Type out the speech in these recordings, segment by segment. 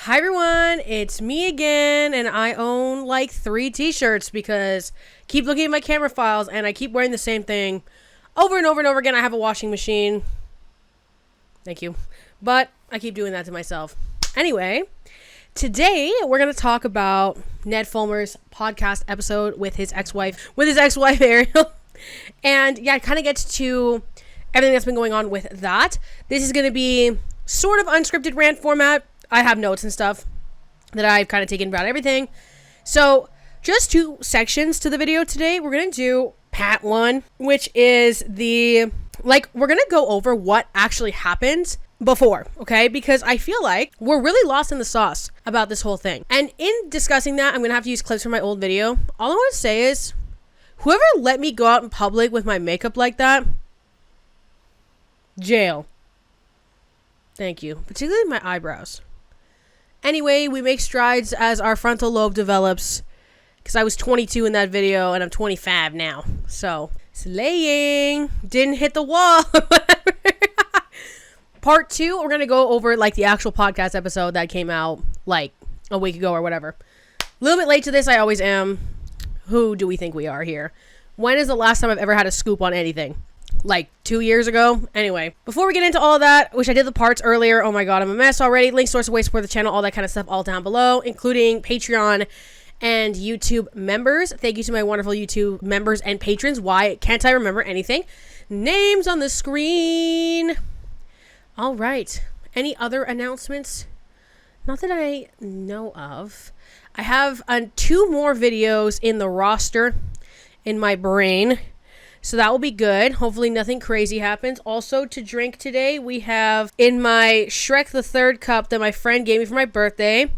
Hi everyone, it's me again, and I own like 3 t-shirts because I keep looking at my camera files and I keep wearing the same thing over and over and over again. I have a washing machine. Thank you. But I keep doing that to myself. Anyway, today we're going to talk about Ned Fulmer's podcast episode with his ex-wife Ariel. And yeah, it kind of gets to everything that's been going on with that. This is going to be sort of unscripted rant format. I have notes and stuff that I've kind of taken about everything. So just 2 sections to the video today. We're going to do part 1, which is we're going to go over what actually happened before, okay? Because I feel like we're really lost in the sauce about this whole thing. And in discussing that, I'm going to have to use clips from my old video. All I want to say is, whoever let me go out in public with my makeup like that, jail. Thank you. Particularly my eyebrows. Anyway, we make strides as our frontal lobe develops, because I was 22 in that video and I'm 25 now. So, slaying. Didn't hit the wall. Part 2, we're going to go over like the actual podcast episode that came out like a week ago or whatever. A little bit late to this, I always am. Who do we think we are here? When is the last time I've ever had a scoop on anything? Like 2 years ago. Anyway, before we get into all of that, which I did the parts earlier. Oh my god, I'm a mess already. Link, source, way, support the channel, all that kind of stuff, all down below, including Patreon and YouTube members. Thank you to my wonderful YouTube members and patrons. Why can't I remember anything? Names on the screen. All right. Any other announcements? Not that I know of. I have 2 more videos in the roster in my brain. So that will be good. Hopefully nothing crazy happens. Also to drink today, we have in my Shrek the Third cup that my friend gave me for my birthday,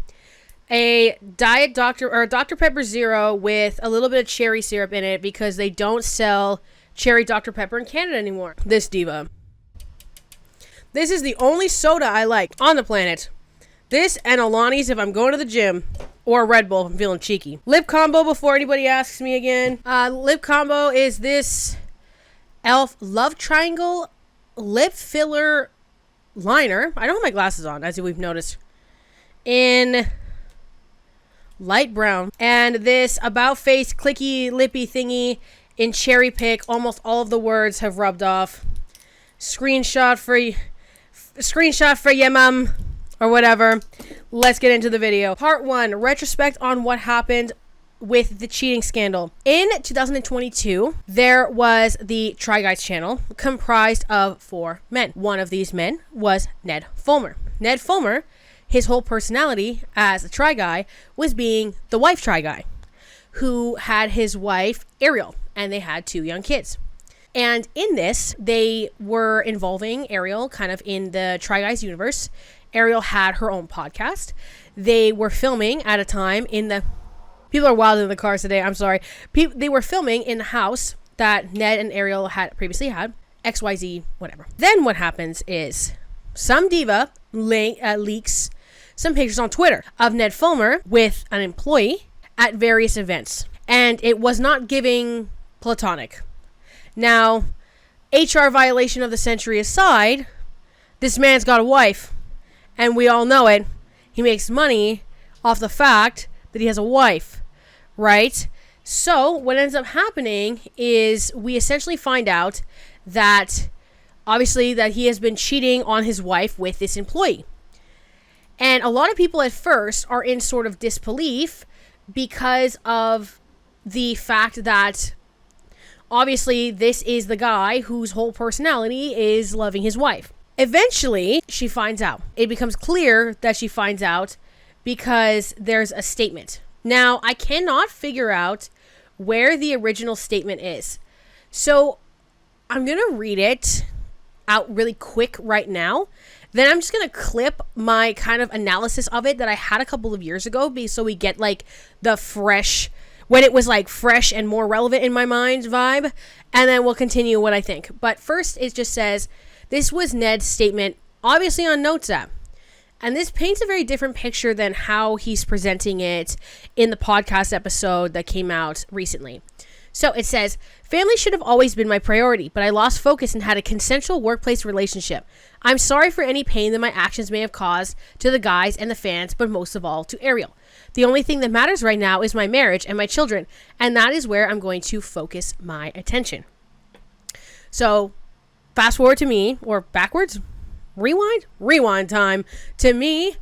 a Diet Dr. Pepper Zero with a little bit of cherry syrup in it because they don't sell cherry Dr. Pepper in Canada anymore. This diva. This is the only soda I like on the planet. This and Alani's if I'm going to the gym. Or a Red Bull if I'm feeling cheeky. Lip combo before anybody asks me again. Lip combo is this e.l.f. Love Triangle lip filler liner. I don't have my glasses on, as we've noticed. In light brown. And this About Face clicky lippy thingy in cherry pick. Almost all of the words have rubbed off. Screenshot for ya mum. Or whatever. Let's get into the video. Part 1, retrospect on what happened with the cheating scandal. In 2022, there was the Try Guys channel comprised of 4 men. One of these men was Ned Fulmer. Ned Fulmer, his whole personality as a Try Guy was being the wife Try Guy, who had his wife Ariel, and they had 2 young kids. And in this, they were involving Ariel kind of in the Try Guys universe. Ariel had her own podcast. They were filming at a time in the... People are wild in the cars today. I'm sorry. They were filming in the house that Ned and Ariel had previously had. XYZ, whatever. Then what happens is some diva leaks some pictures on Twitter of Ned Fulmer with an employee at various events. And it was not giving platonic. Now, HR violation of the century aside, this man's got a wife. And we all know it. He makes money off the fact that he has a wife, right? So what ends up happening is we essentially find out that obviously that he has been cheating on his wife with this employee. And a lot of people at first are in sort of disbelief because of the fact that obviously this is the guy whose whole personality is loving his wife. Eventually, she finds out. It becomes clear that she finds out because there's a statement. Now, I cannot figure out where the original statement is. So, I'm going to read it out really quick right now. Then I'm just going to clip my kind of analysis of it that I had a couple of years ago so we get like the fresh, when it was like fresh and more relevant in my mind vibe. And then we'll continue what I think. But first, it just says... This was Ned's statement, obviously on Notes app. And this paints a very different picture than how he's presenting it in the podcast episode that came out recently. So it says, family should have always been my priority, but I lost focus and had a consensual workplace relationship. I'm sorry for any pain that my actions may have caused to the guys and the fans, but most of all to Ariel. The only thing that matters right now is my marriage and my children, and that is where I'm going to focus my attention. So fast forward to me, or backwards, rewind time to me a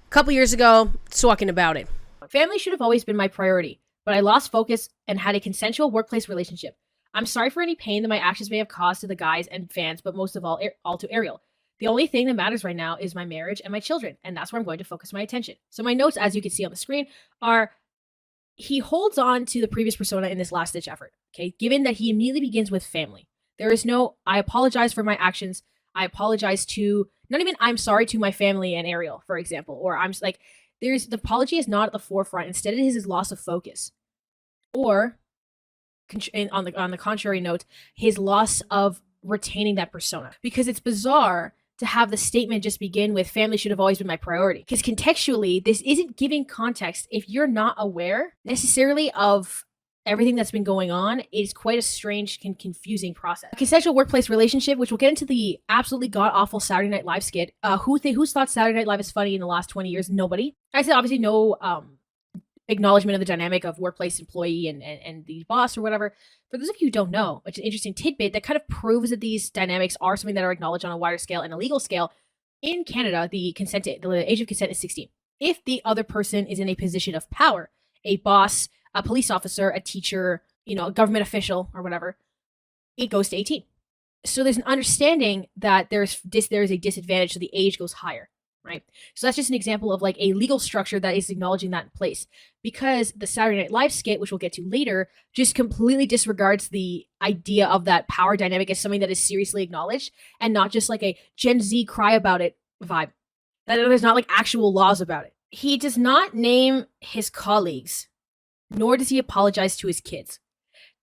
couple years ago, talking about it. Family should have always been my priority, but I lost focus and had a consensual workplace relationship. I'm sorry for any pain that my actions may have caused to the guys and fans, but most of all to Ariel. The only thing that matters right now is my marriage and my children, and that's where I'm going to focus my attention. So my notes, as you can see on the screen, are he holds on to the previous persona in this last-ditch effort, okay? Given that he immediately begins with family. There is no, I apologize for my actions. I apologize to, not even I'm sorry to my family and Ariel, for example, or I'm like, the apology is not at the forefront. Instead, it is his loss of focus. Or, on the contrary note, his loss of retaining that persona. Because it's bizarre to have the statement just begin with family should have always been my priority. Because contextually, this isn't giving context. If you're not aware necessarily of everything that's been going on, is quite a strange and confusing process. A consensual workplace relationship, which we'll get into the absolutely god-awful Saturday Night Live skit. Who's thought Saturday Night Live is funny in the last 20 years? Nobody. I said obviously no acknowledgement of the dynamic of workplace employee and the boss or whatever. For those of you who don't know, which is an interesting tidbit that kind of proves that these dynamics are something that are acknowledged on a wider scale and a legal scale. In Canada, the age of consent is 16. If the other person is in a position of power, a boss, a police officer, a teacher, a government official or whatever, it goes to 18. So there's an understanding that there is a disadvantage, so the age goes higher, right? So that's just an example of like a legal structure that is acknowledging that in place. Because the Saturday Night Live skit, which we'll get to later, just completely disregards the idea of that power dynamic as something that is seriously acknowledged and not just like a Gen Z cry about it vibe. That there's not like actual laws about it. He does not name his colleagues, nor does he apologize to his kids.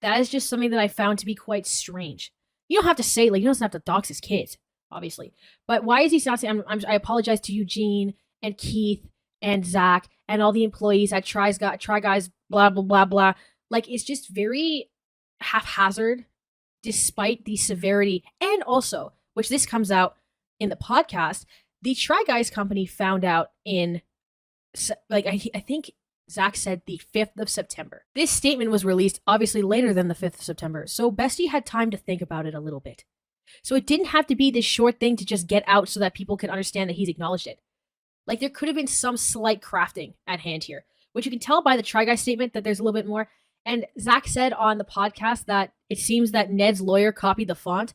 That is just something that I found to be quite strange. You don't have to say, like, he doesn't have to dox his kids, obviously. But why is he not saying, I apologize to Eugene and Keith and Zach and all the employees at Try Guys, blah, blah, blah, blah. Like, it's just very haphazard, despite the severity. And also, which this comes out in the podcast, the Try Guys company found out in, like, I think Zach said the 5th of September. This statement was released obviously later than the 5th of September, so Bestie had time to think about it a little bit. So it didn't have to be this short thing to just get out so that people could understand that he's acknowledged it. Like, there could have been some slight crafting at hand here, which you can tell by the Try Guy statement that there's a little bit more. And Zach said on the podcast that it seems that Ned's lawyer copied the font,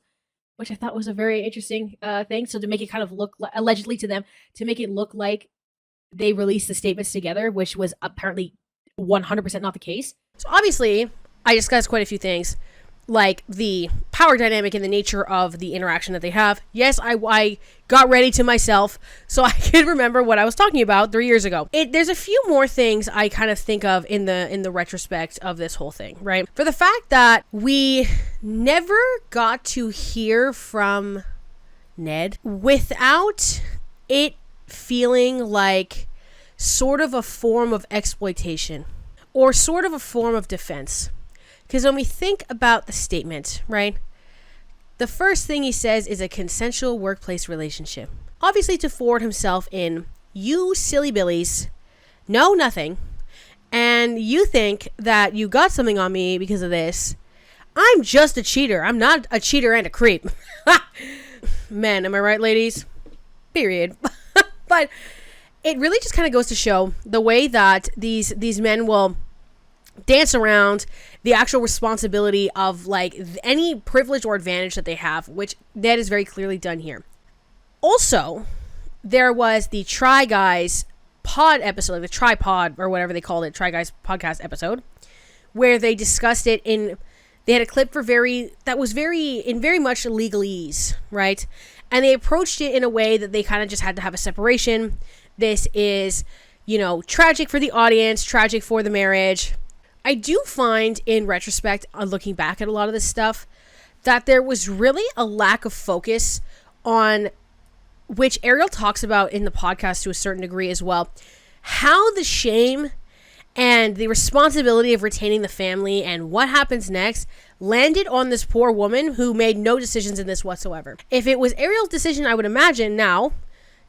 which I thought was a very interesting thing. So to make it kind of look, allegedly to them, to make it look like they released the statements together, which was apparently 100% not the case. So obviously, I discussed quite a few things, like the power dynamic and the nature of the interaction that they have. Yes, I got ready to myself so I could remember what I was talking about 3 years ago. There's a few more things I kind of think of in the retrospect of this whole thing, right? For the fact that we never got to hear from Ned without it feeling like sort of a form of exploitation or sort of a form of defense. Because when we think about the statement, right, the first thing he says is a consensual workplace relationship. Obviously to forward himself in, you silly billies know nothing, and you think that you got something on me because of this. I'm just a cheater. I'm not a cheater and a creep. Men, am I right, ladies? Period. But it really just kind of goes to show the way that these men will dance around the actual responsibility of like any privilege or advantage that they have, which Ned is very clearly done here. Also, there was the Try Guys pod episode, like the tripod or whatever they called it, Try Guys podcast episode, where they discussed it they had a clip that was very much legalese, right? And they approached it in a way that they kind of just had to have a separation. This is, tragic for the audience, tragic for the marriage. I do find in retrospect, looking back at a lot of this stuff, that there was really a lack of focus on, which Ariel talks about in the podcast to a certain degree as well, how the shame and the responsibility of retaining the family and what happens next landed on this poor woman who made no decisions in this whatsoever. If it was Ariel's decision, I would imagine now,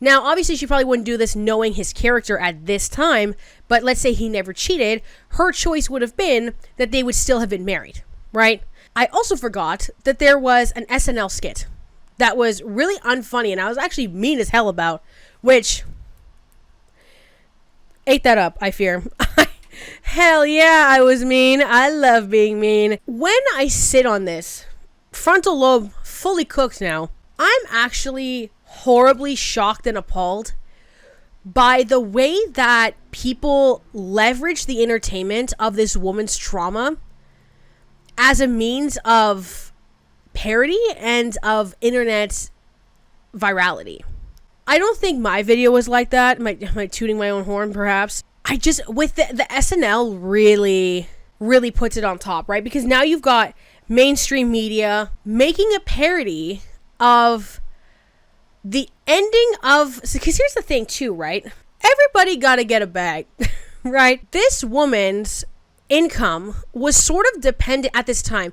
obviously she probably wouldn't do this knowing his character at this time, but let's say he never cheated, her choice would have been that they would still have been married, right? I also forgot that there was an SNL skit that was really unfunny and I was actually mean as hell about, which ate that up, I fear. Hell yeah, I was mean. I love being mean. When I sit on this, frontal lobe fully cooked now, I'm actually horribly shocked and appalled by the way that people leverage the entertainment of this woman's trauma as a means of parody and of internet virality. I don't think my video was like that. Am I tooting my own horn, perhaps? I just, with the SNL really puts it on top, right? Because now you've got mainstream media making a parody of the ending of, because here's the thing too, right? Everybody got to get a bag, right? This woman's income was sort of dependent at this time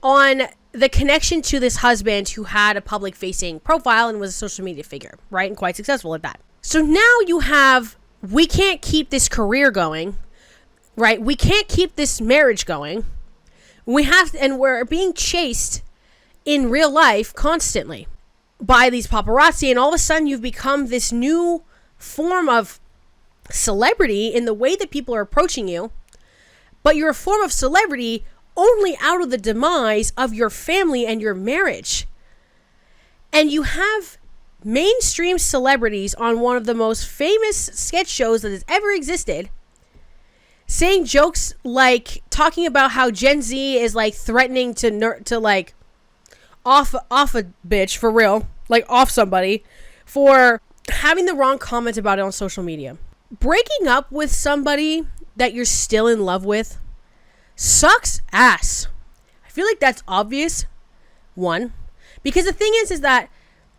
on the connection to this husband who had a public facing profile and was a social media figure, right? And quite successful at that. So now you have, we can't keep this career going, right? We can't keep this marriage going. We have to, and we're being chased in real life constantly by these paparazzi, and all of a sudden you've become this new form of celebrity in the way that people are approaching you, but you're a form of celebrity only out of the demise of your family and your marriage. And you have mainstream celebrities on one of the most famous sketch shows that has ever existed saying jokes like talking about how Gen Z is like threatening to like off a bitch, for real, like off somebody for having the wrong comment about it on social media. Breaking up with somebody that you're still in love with sucks ass. I feel like that's obvious, one, because the thing is that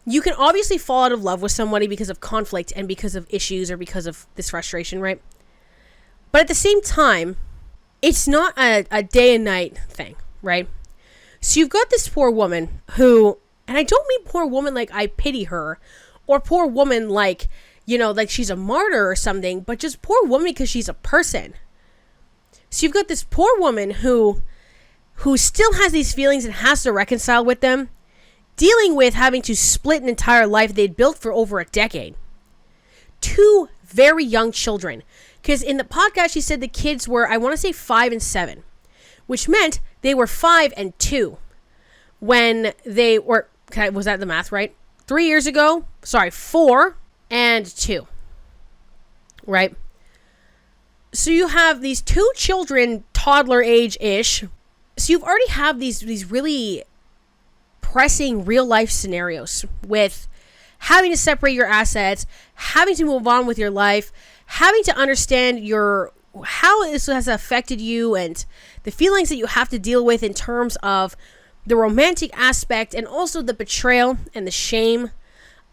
you can obviously fall out of love with somebody because of conflict and because of issues or because of this frustration, right? But at the same time, it's not a day and night thing, right? So you've got this poor woman who, and I don't mean poor woman like I pity her, or poor woman like, you know, like she's a martyr or something, but just poor woman because she's a person. So you've got this poor woman who still has these feelings and has to reconcile with them, dealing with having to split an entire life they'd built for over a decade. 2 very young children. Because in the podcast, she said the kids were, I want to say 5 and 7, which meant they were 5 and 2 when they were, okay, was that the math right? 3 years ago, 4 and 2, right? So you have these 2 children, toddler age-ish. So you've already have these really pressing real life scenarios with having to separate your assets, having to move on with your life, having to understand how this has affected you and the feelings that you have to deal with in terms of the romantic aspect and also the betrayal and the shame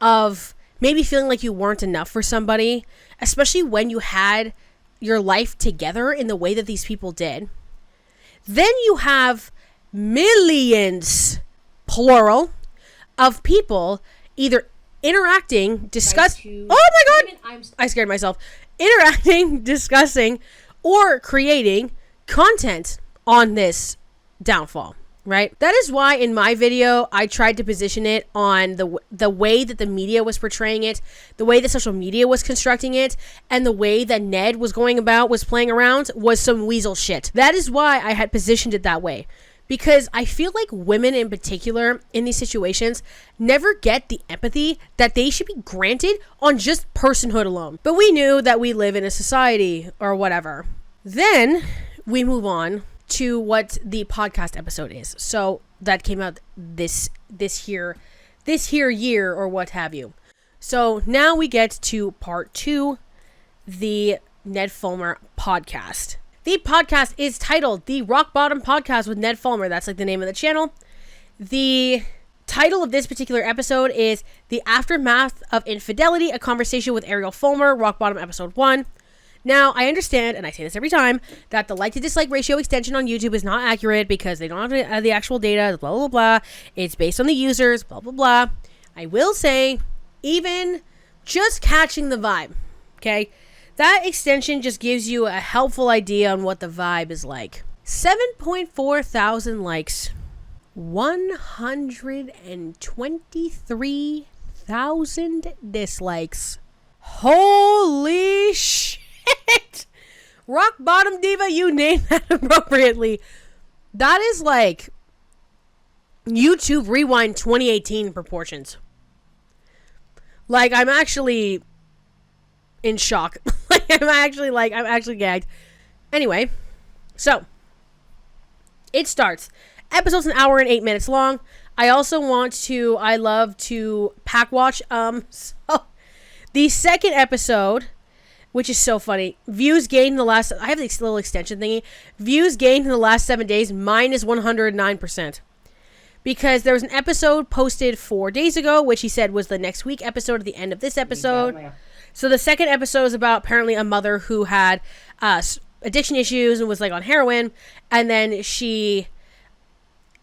of maybe feeling like you weren't enough for somebody, especially when you had your life together in the way that these people did. Then you have millions, plural, of people either interacting, discussing, oh my god, I scared myself, interacting, discussing, or creating content on this downfall, right? That is why in my video, I tried to position it on the way that the media was portraying it, the way that social media was constructing it, and the way that Ned was playing around was some weasel shit. That is why I had positioned it that way. Because I feel like women in particular in these situations never get the empathy that they should be granted on just personhood alone. But we knew that we live in a society or whatever. Then we move on to what the podcast episode is. So that came out this here year or what have you. So now we get to part 2, the Ned Fulmer podcast. The podcast is titled The Rock Bottom Podcast with Ned Fulmer. That's like the name of the channel. The title of this particular episode is The Aftermath of Infidelity, a conversation with Ariel Fulmer, Rock Bottom episode 1. Now, I understand, and I say this every time, that the like to dislike ratio extension on YouTube is not accurate because they don't have the actual data, blah, blah, blah. It's based on the users, blah, blah, blah. I will say, even just catching the vibe, okay? That extension just gives you a helpful idea on what the vibe is like. 7.4 thousand likes. 123,000 dislikes. Holy shit! Rock bottom diva, you named that appropriately. That is like YouTube Rewind 2018 proportions. Like, I'm actually in shock. I'm actually gagged. Anyway, so it starts. Episode's an hour and 8 minutes long. I love to pack watch. So the second episode, which is so funny, views gained in the last, I have this little extension thingy, views gained in the last 7 days, minus 109%. Because there was an episode posted 4 days ago, which he said was the next week episode at the end of this episode. So the second episode is about apparently a mother who had addiction issues and was like on heroin, and then she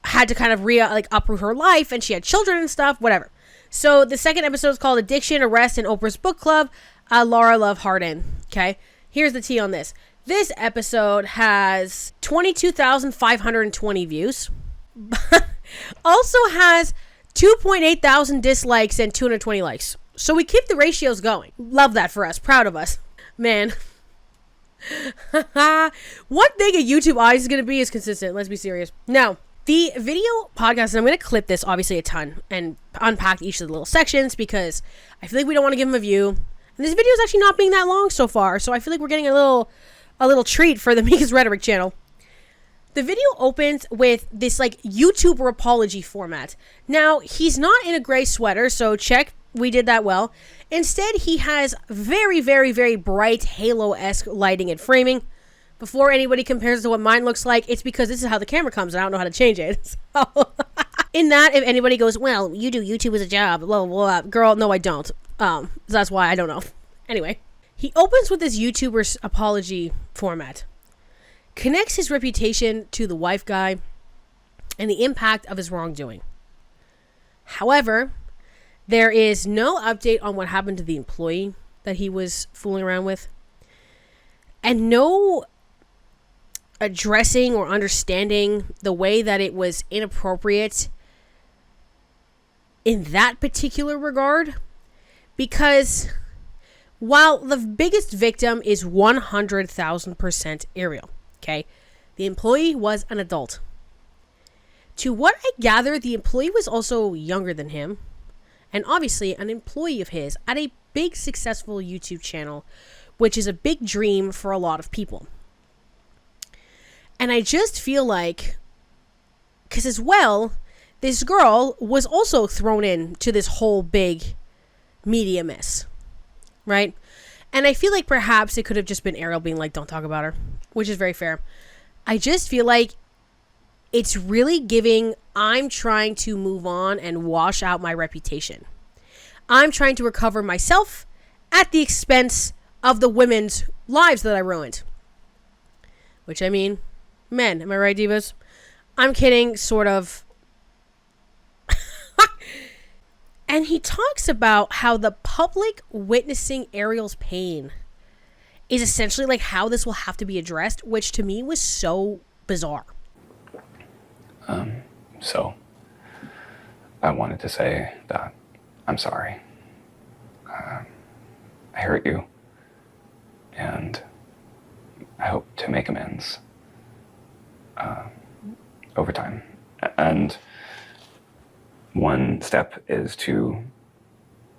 had to kind of uproot her life, and she had children and stuff, whatever. So the second episode is called Addiction, Arrest, and Oprah's Book Club. Laura Love Harden. Okay, here's the tea on this. This episode has 22,520 views. Also has 2.8 thousand dislikes and 220 likes. So we keep the ratios going. Love that for us. Proud of us. Man. One thing a YouTube audience is going to be is consistent. Let's be serious. Now, the video podcast, and I'm going to clip this obviously a ton and unpack each of the little sections because I feel like we don't want to give them a view. And this video is actually not being that long so far, so I feel like we're getting a little treat for the Mika's Rhetoric channel. The video opens with this like YouTuber apology format. Now, he's not in a gray sweater, so check, we did that well. Instead, he has very, very, very bright Halo-esque lighting and framing. Before anybody compares to what mine looks like, it's because this is how the camera comes and I don't know how to change it. So, in that, if anybody goes, well, you do YouTube as a job, blah, blah, blah. Girl, no, I don't. That's why I don't know. Anyway, he opens with this YouTuber's apology format. Connects his reputation to the wife guy and the impact of his wrongdoing. However, there is no update on what happened to the employee that he was fooling around with. And no addressing or understanding the way that it was inappropriate in that particular regard. Because while the biggest victim is 100,000% Ariel, okay, the employee was an adult. To what I gather, the employee was also younger than him, and obviously an employee of his at a big successful YouTube channel, which is a big dream for a lot of people. And I just feel like, because as well, this girl was also thrown into this whole big media mess, right? And I feel like perhaps it could have just been Ariel being like, don't talk about her, which is very fair. I just feel like it's really giving, I'm trying to move on and wash out my reputation. I'm trying to recover myself at the expense of the women's lives that I ruined. Which, I mean, men, am I right, divas? I'm kidding, sort of. And he talks about how the public witnessing Ariel's pain is essentially like how this will have to be addressed, which to me was so bizarre. So I wanted to say that I'm sorry. I hurt you, and I hope to make amends over time. And one step is to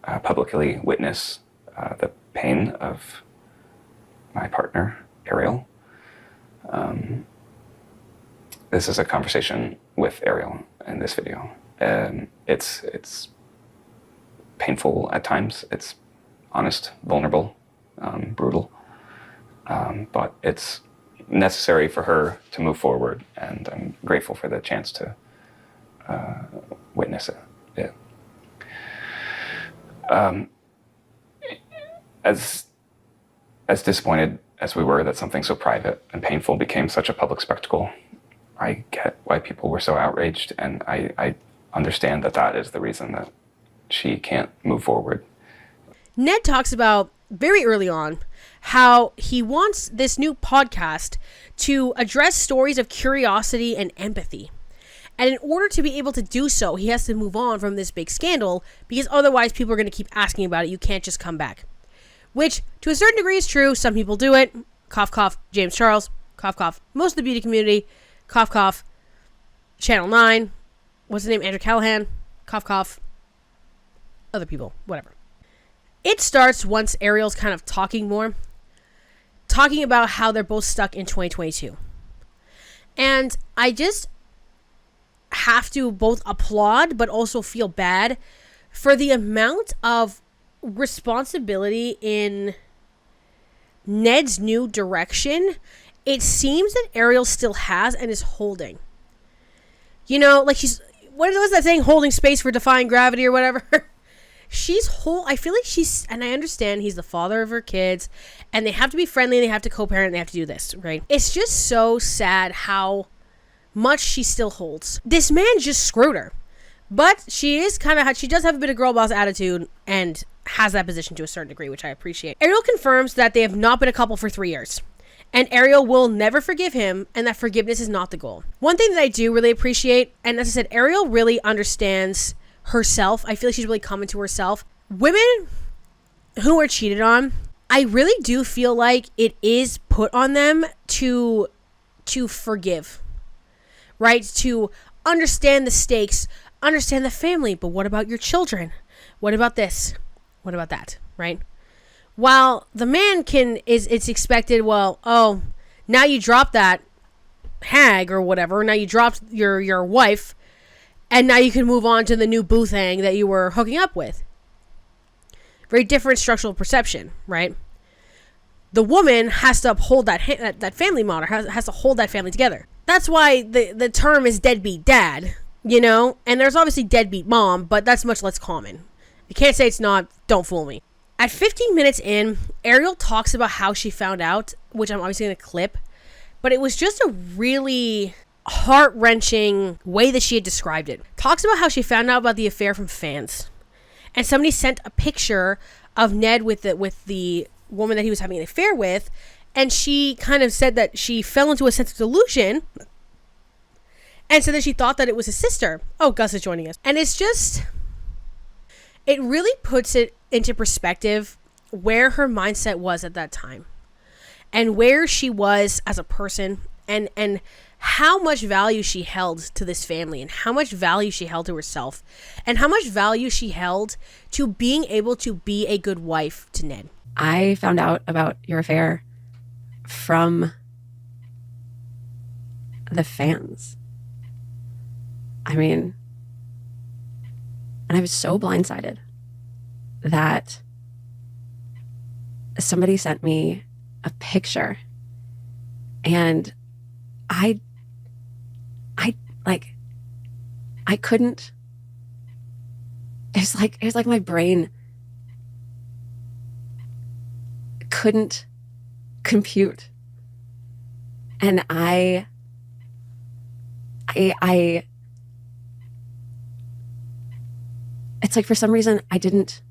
publicly witness the pain of my partner, Ariel. This is a conversation with Ariel in this video. It's painful at times. It's honest, vulnerable, brutal. But it's necessary for her to move forward, and I'm grateful for the chance to witness it. As disappointed as we were, that something so private and painful became such a public spectacle. I get why people were so outraged, and I understand that that is the reason that she can't move forward. Ned talks about very early on how he wants this new podcast to address stories of curiosity and empathy. And in order to be able to do so, he has to move on from this big scandal, because otherwise people are going to keep asking about it. You can't just come back. Which, to a certain degree, is true. Some people do it. Cough, cough, James Charles. Cough, cough, most of the beauty community. Cough, cough, Channel 9. What's the name? Andrew Callahan. Cough, cough, other people. Whatever. It starts once Ariel's kind of talking more. Talking about how they're both stuck in 2022. And I just have to both applaud but also feel bad for the amount of responsibility in Ned's new direction it seems that Ariel still has and is holding. You know, like she's, what was that saying, holding space for defying gravity or whatever? I feel like she's, and I understand he's the father of her kids and they have to be friendly and they have to co-parent and they have to do this, right? It's just so sad how much she still holds. This man just screwed her. But she does have a bit of girl boss attitude and has that position to a certain degree, which I appreciate. Ariel confirms that they have not been a couple for 3 years. And Ariel will never forgive him, and that forgiveness is not the goal. One thing that I do really appreciate, and as I said, Ariel really understands herself. I feel like she's really coming to herself. Women who are cheated on, I really do feel like it is put on them to forgive, right? To understand the stakes, understand the family, but what about your children? What about this? What about that, right? While the man it's expected, well, oh, now you dropped that hag or whatever, now you dropped your wife, and now you can move on to the new boo thing that you were hooking up with. Very different structural perception, right? The woman has to uphold that family model, has to hold that family together. That's why the term is deadbeat dad, you know? And there's obviously deadbeat mom, but that's much less common. You can't say it's not, don't fool me. At 15 minutes in, Ariel talks about how she found out, which I'm obviously going to clip, but it was just a really heart-wrenching way that she had described it. Talks about how she found out about the affair from fans. And somebody sent a picture of Ned with the woman that he was having an affair with, and she kind of said that she fell into a sense of delusion and said that she thought that it was his sister. Oh, Gus is joining us. And it's just, it really puts it into perspective where her mindset was at that time and where she was as a person, and how much value she held to this family, and how much value she held to herself, and how much value she held to being able to be a good wife to Ned. I found out about your affair from the fans. I mean, and I was so blindsided that somebody sent me a picture, and I couldn't, it was like my brain couldn't compute. And I it's like, for some reason, I didn't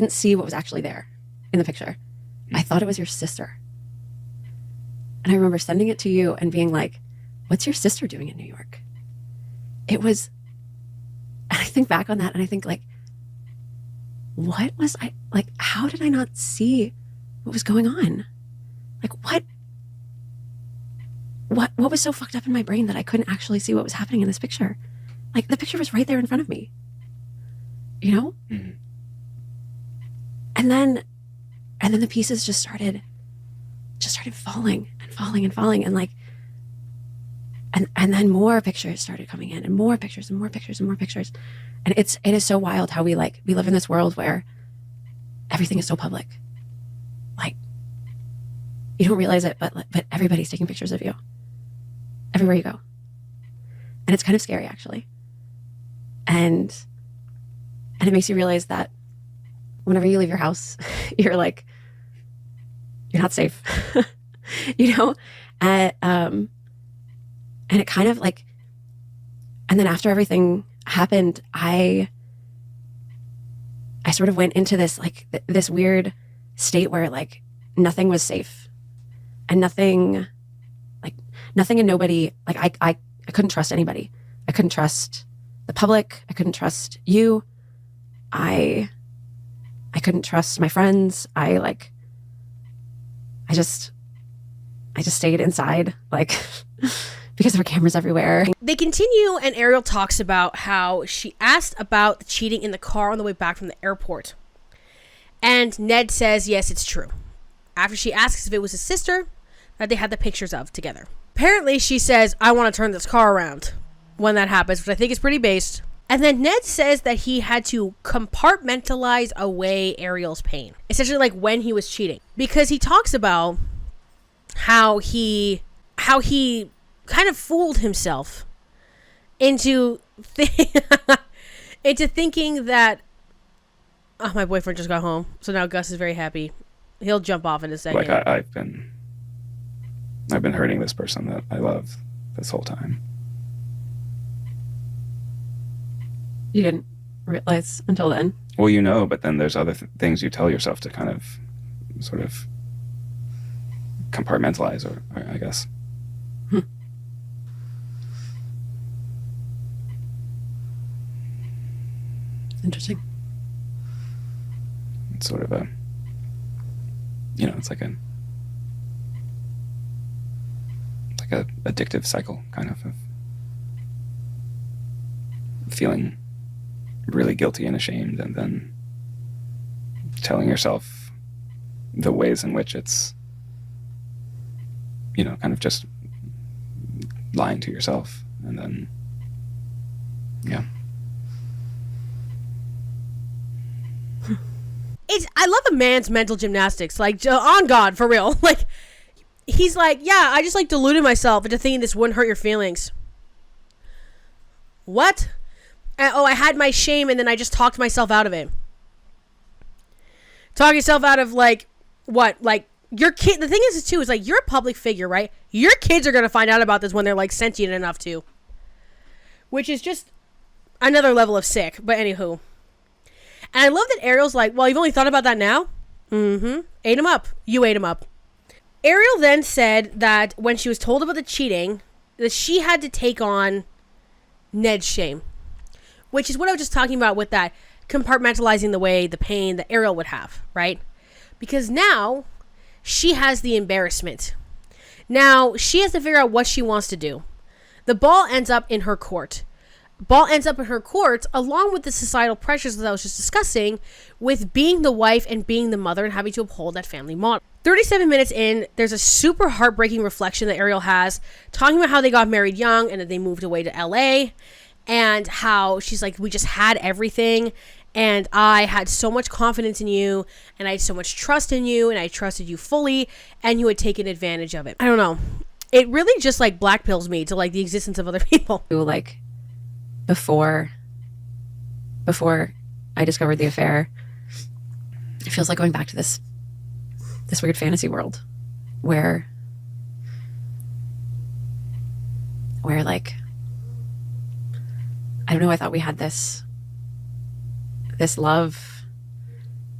see what was actually there in the picture. I thought it was your sister. And I remember sending it to you and being like, what's your sister doing in New York? It was, and I think back on that and I think, like, what was I, like, how did I not see what was going on? Like, what was so fucked up in my brain that I couldn't actually see what was happening in this picture? Like, the picture was right there in front of me, you know? Mm-hmm. And then the pieces just started falling and falling and falling, and like, and then more pictures started coming in, and more pictures and more pictures and more pictures. And it is so wild how we live in this world where everything is so public. Like, you don't realize it, but everybody's taking pictures of you everywhere you go. And it's kind of scary, actually. And it makes you realize that whenever you leave your house, you're like, you're not safe, you know? And it kind of like, and then after everything happened, I sort of went into this, like this weird state where like nothing was safe and nothing and nobody, like I couldn't trust anybody. I couldn't trust the public. I couldn't trust you. I couldn't trust my friends. I just stayed inside, like, because there were cameras everywhere. They continue, and Ariel talks about how she asked about the cheating in the car on the way back from the airport. And Ned says, yes, it's true. After she asks if it was his sister that they had the pictures of together. Apparently, she says, I want to turn this car around when that happens, which I think is pretty based. And then Ned says that he had to compartmentalize away Ariel's pain. Essentially like when he was cheating. Because he talks about how he kind of fooled himself into thinking that, oh, my boyfriend just got home. So now Gus is very happy. He'll jump off in a second. Like I've been hurting this person that I love this whole time. You didn't realize until then? Well, you know, but then there's other things you tell yourself to kind of sort of compartmentalize, or I guess. Interesting. It's sort of it's like a addictive cycle, kind of feeling really guilty and ashamed, and then telling yourself the ways in which it's, kind of just lying to yourself, and then, yeah. I love a man's mental gymnastics, like, on God, for real. Like, he's like, yeah, I just, like, deluded myself into thinking this wouldn't hurt your feelings. What? I had my shame, and then I just talked myself out of it. Talk yourself out of, like, what? Like, your kid, the thing is, too, is, like, you're a public figure, right? Your kids are going to find out about this when they're, like, sentient enough to. Which is just another level of sick, but anywho. And I love that Ariel's like, well, you've only thought about that now? Mm-hmm. Ate him up. You ate him up. Ariel then said that when she was told about the cheating, that she had to take on Ned's shame. Which is what I was just talking about with that compartmentalizing the way the pain that Ariel would have, right? Because now she has the embarrassment. Now she has to figure out what she wants to do. The ball ends up in her court. Along with the societal pressures that I was just discussing with being the wife and being the mother and having to uphold that family model. 37 minutes in, there's a super heartbreaking reflection that Ariel has, talking about how they got married young and that they moved away to LA, and how she's like, we just had everything, and I had so much confidence in you, and I had so much trust in you, and I trusted you fully, and you had taken advantage of it. I don't know. It really just like black pills me to like the existence of other people. Like, before I discovered the affair, it feels like going back to this weird fantasy world where like, I don't know, I thought we had this love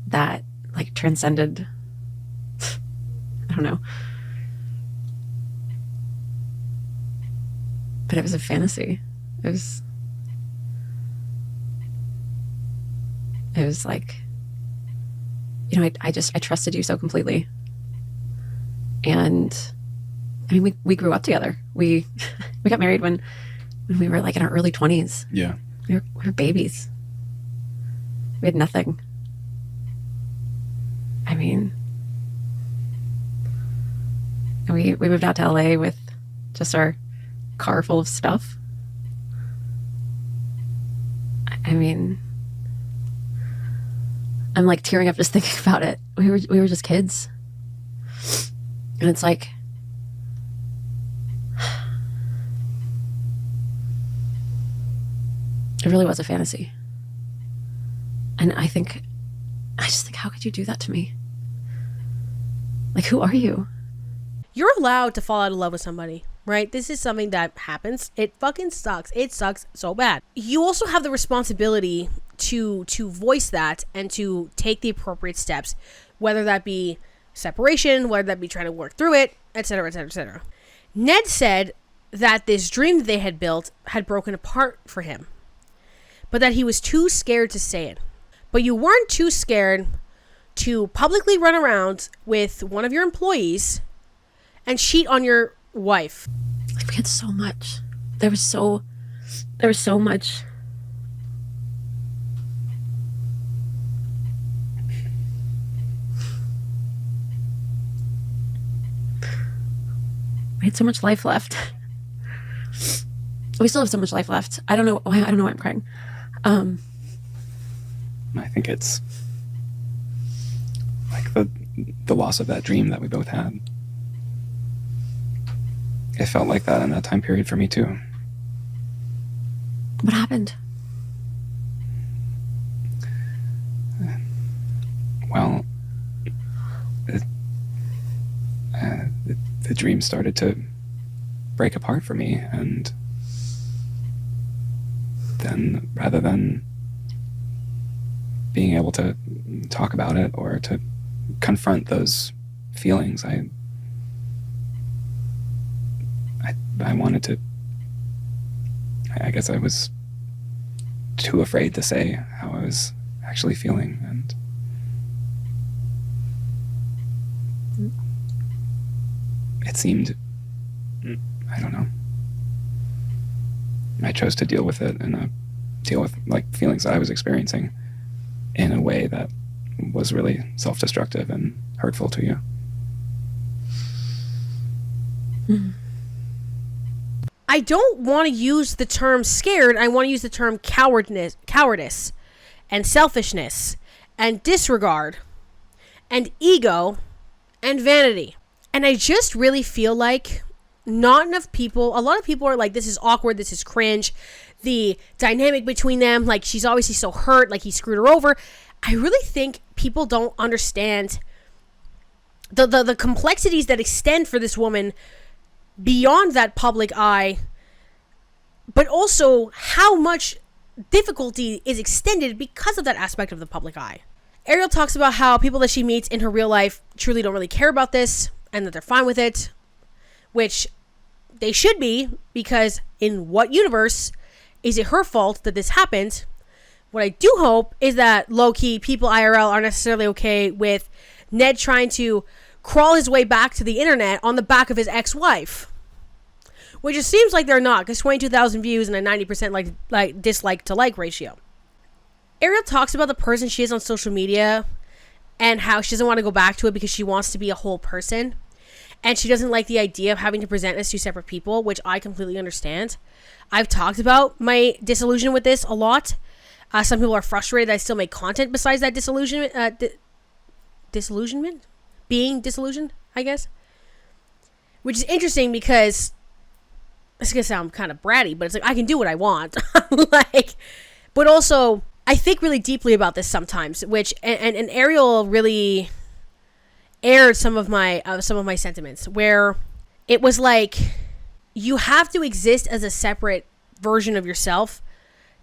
that like transcended, I don't know, but it was a fantasy. It was like, I trusted you so completely. And I mean, we grew up together. We got married when we were like in our early 20s. Yeah. We were babies. We had nothing. I mean, we moved out to LA with just our car full of stuff. I mean, I'm like tearing up just thinking about it. We were just kids. And it's like, it really was a fantasy. And I just think, how could you do that to me? Like, who are you? You're allowed to fall out of love with somebody, right? This is something that happens. It fucking sucks. It sucks so bad. You also have the responsibility to voice that and to take the appropriate steps, whether that be separation, whether that be trying to work through it, etc., etc., etc. Ned said that this dream that they had built had broken apart for him, but that he was too scared to say it. But you weren't too scared to publicly run around with one of your employees and cheat on your wife. Like, we had so much. There was so much. We had so much life left. We still have so much life left. I don't know why I'm crying. I think it's like the loss of that dream that we both had. It felt like that in that time period for me too. What happened? Well, the dream started to break apart for me, and then rather than being able to talk about it or to confront those feelings, I wanted to, I guess I was too afraid to say how I was actually feeling, and it seemed, I don't know, I chose to deal with it and deal with like feelings I was experiencing in a way that was really self-destructive and hurtful to you. I don't want to use the term scared. I want to use the term cowardice and selfishness and disregard and ego and vanity. And I just really feel like not enough people, a lot of people are like, this is awkward, this is cringe. The dynamic between them, like she's obviously so hurt, like he screwed her over. I really think people don't understand the complexities that extend for this woman beyond that public eye, but also how much difficulty is extended because of that aspect of the public eye. Ariel talks about how people that she meets in her real life truly don't really care about this and that they're fine with it, which they should be, because in what universe is it her fault that this happened? What I do hope is that low-key people IRL aren't necessarily okay with Ned trying to crawl his way back to the internet on the back of his ex-wife, which it seems like they're not, because 22,000 views and a 90% like dislike to like ratio. Ariel talks about the person she is on social media and how she doesn't want to go back to it because she wants to be a whole person, and she doesn't like the idea of having to present as two separate people, which I completely understand. I've talked about my disillusion with this a lot. Some people are frustrated that I still make content besides that disillusionment. Disillusionment? Being disillusioned, I guess. Which is interesting because it's going to sound kind of bratty, but it's like I can do what I want. But also, I think really deeply about this sometimes, which, and Ariel really aired some of my sentiments, where it was like, you have to exist as a separate version of yourself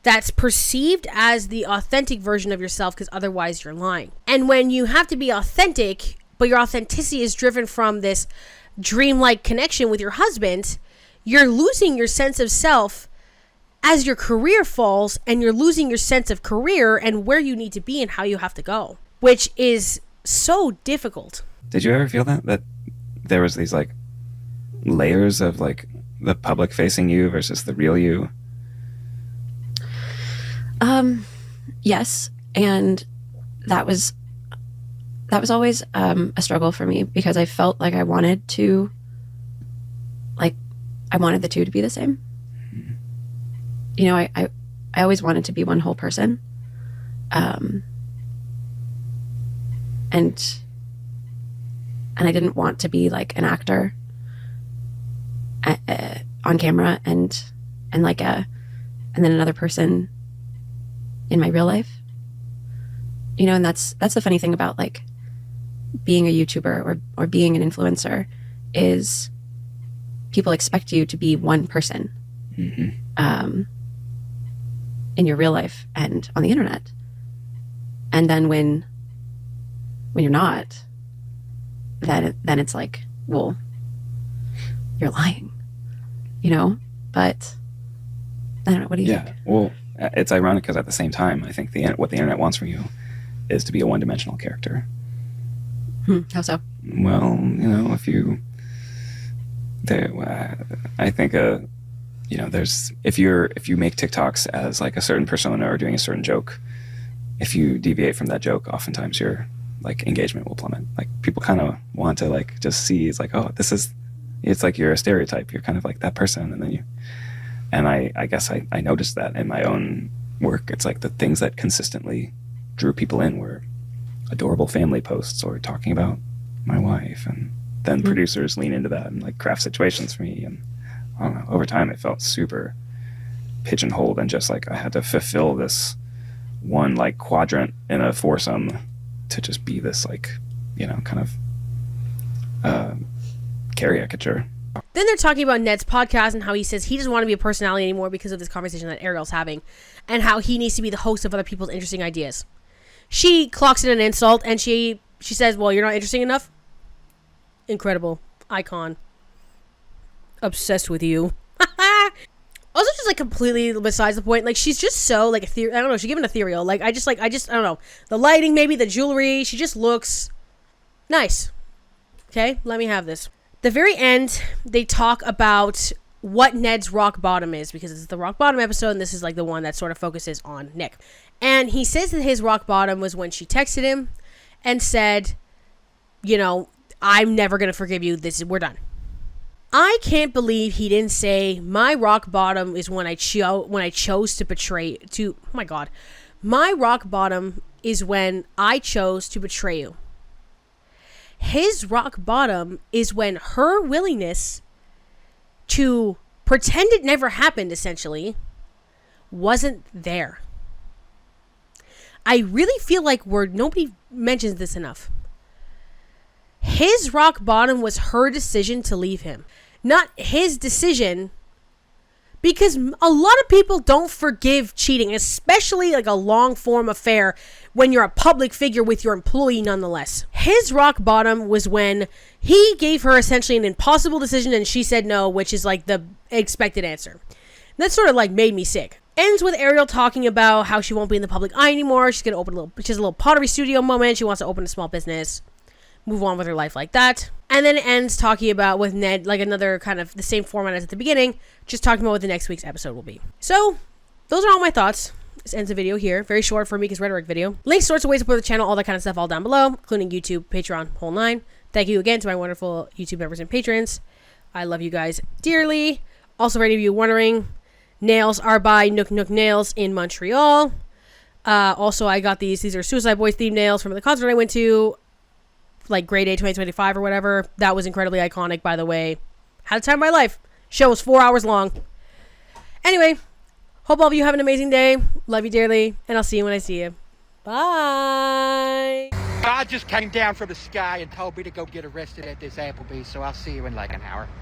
that's perceived as the authentic version of yourself, because otherwise you're lying. And when you have to be authentic, but your authenticity is driven from this dreamlike connection with your husband, you're losing your sense of self as your career falls, and you're losing your sense of career and where you need to be and how you have to go, which is so difficult. Did you ever feel that there was these like layers of like the public facing you versus the real you? Yes, and that was always a struggle for me, because I felt like I wanted the two to be the same. Mm-hmm. You know, I always wanted to be one whole person, and I didn't want to be like an actor on camera and then another person in my real life, you know. And that's the funny thing about like being a YouTuber or being an influencer is people expect you to be one person in your real life and on the internet. And then when you're not, then it's like, well, you're lying, you know? But I don't know. What do you think? Well, it's ironic because at the same time, I think what the internet wants from you is to be a one-dimensional character. How so? Well, you know, I think, you know, there's if you make TikToks as like a certain persona or doing a certain joke, if you deviate from that joke, oftentimes your like engagement will plummet. Like people kind of want to like just see it's like, oh, it's like you're a stereotype. You're kind of like that person, and I guess I noticed that in my own work. It's like the things that consistently drew people in were adorable family posts or talking about my wife, and then producers lean into that and like craft situations for me. And I don't know, over time it felt super pigeonholed and just like I had to fulfill this one like quadrant in a foursome to just be this like, you know, kind of caricature. Then they're talking about Ned's podcast and how he says he doesn't want to be a personality anymore because of this conversation that Ariel's having, and how he needs to be the host of other people's interesting ideas. She clocks in an insult and she says, well, you're not interesting enough? Incredible. Icon. Obsessed with you. Also just like completely besides the point. Like she's just so like I don't know, she's given ethereal. Like I just I don't know. The lighting, maybe the jewelry, she just looks nice. Okay, let me have this. The very end, they talk about what Ned's rock bottom is, because it's the rock bottom episode, and this is like the one that sort of focuses on Nick. And he says that his rock bottom was when she texted him and said, you know, I'm never going to forgive you. We're done. I can't believe he didn't say my rock bottom is when I chose to betray oh my God. My rock bottom is when I chose to betray you. His rock bottom is when her willingness to pretend it never happened, essentially, wasn't there. I really feel like nobody mentions this enough. His rock bottom was her decision to leave him, not his decision, because a lot of people don't forgive cheating, especially like a long form affair when you're a public figure with your employee nonetheless. His rock bottom was when he gave her essentially an impossible decision and she said no, which is like the expected answer. That sort of like made me sick. Ends with Ariel talking about how she won't be in the public eye anymore. She has a little pottery studio moment. She wants to open a small business, move on with her life like that. And then it ends talking about with Ned, like another kind of the same format as at the beginning, just talking about what the next week's episode will be. So those are all my thoughts. This ends the video here. Very short for Mika's Rhetoric video. Links, sorts of ways to support the channel, all that kind of stuff all down below, including YouTube, Patreon, whole nine. Thank you again to my wonderful YouTube members and patrons. I love you guys dearly. Also, for any of you wondering, nails are by Nook Nook Nails in Montreal. Also, I got these are Suicide Boys themed nails from the concert I went to, like Grey Day 2025 or whatever. That was incredibly iconic, by the way. Had the time of my life. Show was 4 hours long. Anyway, hope all of you have an amazing day. Love you dearly, and I'll see you when I see you. Bye. God just came down from the sky and told me to go get arrested at this Applebee's, so I'll see you in like an hour.